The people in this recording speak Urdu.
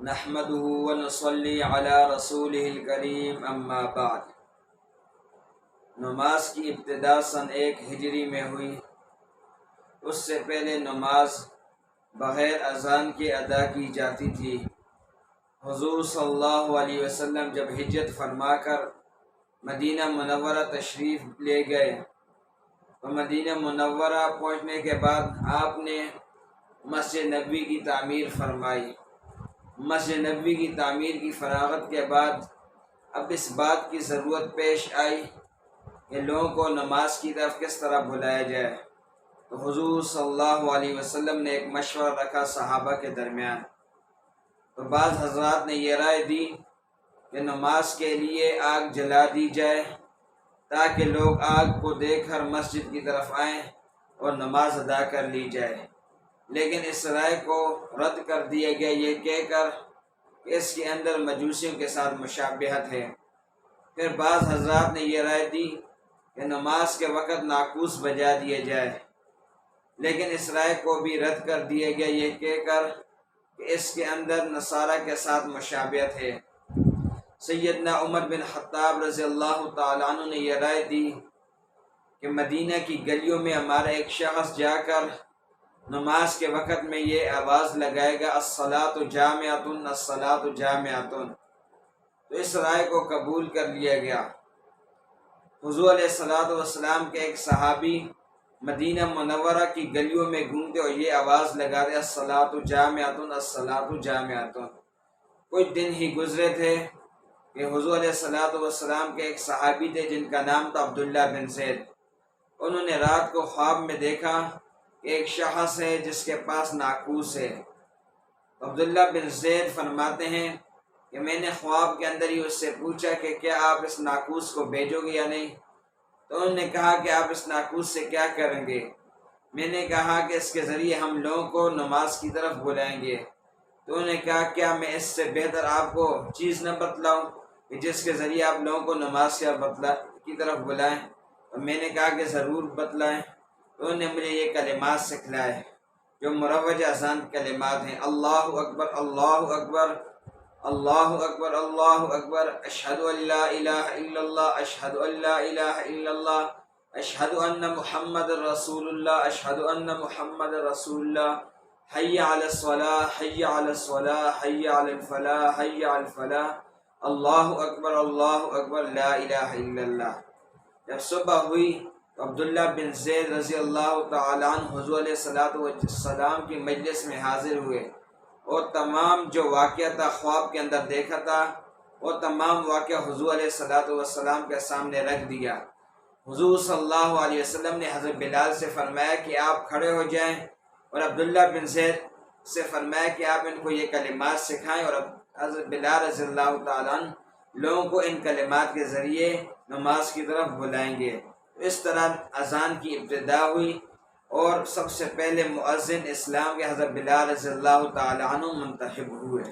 نحمده ونصلي على رسوله الکریم اما بعد۔ نماز کی ابتدا سن 1 ہجری میں ہوئی۔ اس سے پہلے نماز بغیر اذان کے ادا کی جاتی تھی۔ حضور صلی اللہ علیہ وسلم جب ہجرت فرما کر مدینہ منورہ تشریف لے گئے تو مدینہ منورہ پہنچنے کے بعد آپ نے مسجد نبوی کی تعمیر فرمائی۔ مسجد نبوی کی تعمیر کی فراغت کے بعد اب اس بات کی ضرورت پیش آئی کہ لوگوں کو نماز کی طرف کس طرح بلایا جائے، تو حضور صلی اللہ علیہ وسلم نے ایک مشورہ رکھا صحابہ کے درمیان۔ تو بعض حضرات نے یہ رائے دی کہ نماز کے لیے آگ جلا دی جائے تاکہ لوگ آگ کو دیکھ کر مسجد کی طرف آئیں اور نماز ادا کر لی جائے، لیکن اس رائے کو رد کر دیا گیا یہ کہہ کر کہ اس کے اندر مجوسیوں کے ساتھ مشابہت ہے۔ پھر بعض حضرات نے یہ رائے دی کہ نماز کے وقت ناقوس بجا دیے جائے، لیکن اس رائے کو بھی رد کر دیا گیا یہ کہہ کر کہ اس کے اندر نصارہ کے ساتھ مشابہت ہے۔ سیدنا عمر بن خطاب رضی اللہ تعالیٰ عنہ نے یہ رائے دی کہ مدینہ کی گلیوں میں ہمارا ایک شخص جا کر نماز کے وقت میں یہ آواز لگائے گا الصلاۃ جامعۃ الصلاۃ جامعۃ، تو اس رائے کو قبول کر لیا گیا۔ حضور علیہ السلام کے ایک صحابی مدینہ منورہ کی گلیوں میں گھومتے اور یہ آواز لگاتے الصلاۃ جامعۃ الصلاۃ جامعۃ۔ کچھ دن ہی گزرے تھے کہ حضور علیہ السلام کے ایک صحابی تھے جن کا نام تھا عبداللہ بن زید۔ انہوں نے رات کو خواب میں دیکھا کہ ایک شخص ہے جس کے پاس ناقوس ہے۔ عبداللہ بن زید فرماتے ہیں کہ میں نے خواب کے اندر ہی اس سے پوچھا کہ کیا آپ اس ناقوس کو بھیجو گے یا نہیں؟ تو انہوں نے کہا کہ آپ اس ناقوس سے کیا کریں گے؟ میں نے کہا کہ اس کے ذریعے ہم لوگوں کو نماز کی طرف بلائیں گے۔ تو انہوں نے کہا کیا میں اس سے بہتر آپ کو چیز نہ بتلاؤں کہ جس کے ذریعے آپ لوگوں کو نماز کی طرف بلائیں؟ تو میں نے کہا کہ ضرور بتلائیں۔ تو انہوں نے مجھے یہ کلمات سکھلائے جو مروج اذان کلمات ہیں، اللہ اکبر اللہ اکبر اللہ اکبر اللہ اکبر، اشہد ان لا الہ الا اللہ اشہد ان لا الہ الا اللہ، اشہد ان محمد رسول اللہ اشہد ان محمد رسول اللہ، حی علی الصلاۃ حی علی الصلاۃ حی علی الفلاح حی علی الفلاح، اللہ اکبر لا الہ الا اللہ۔ جب صبح ہوئی تو عبداللہ بن زید رضی اللہ تعالیٰ عنہ حضور علیہ السلام کی مجلس میں حاضر ہوئے اور تمام جو واقعہ تھا خواب کے اندر دیکھا تھا وہ تمام واقعہ حضور علیہ السلام کے سامنے رکھ دیا۔ حضور صلی اللہ علیہ وسلم نے حضرت بلال سے فرمایا کہ آپ کھڑے ہو جائیں اور عبداللہ بن زید سے فرمایا کہ آپ ان کو یہ کلمات سکھائیں، اور حضرت بلال رضی اللہ تعالیٰ عنہ لوگوں کو ان کلمات کے ذریعے نماز کی طرف بلائیں گے۔ اس طرح اذان کی ابتدا ہوئی اور سب سے پہلے مؤذن اسلام کے حضرت بلال رضی اللہ تعالیٰ عنہ منتخب ہوئے۔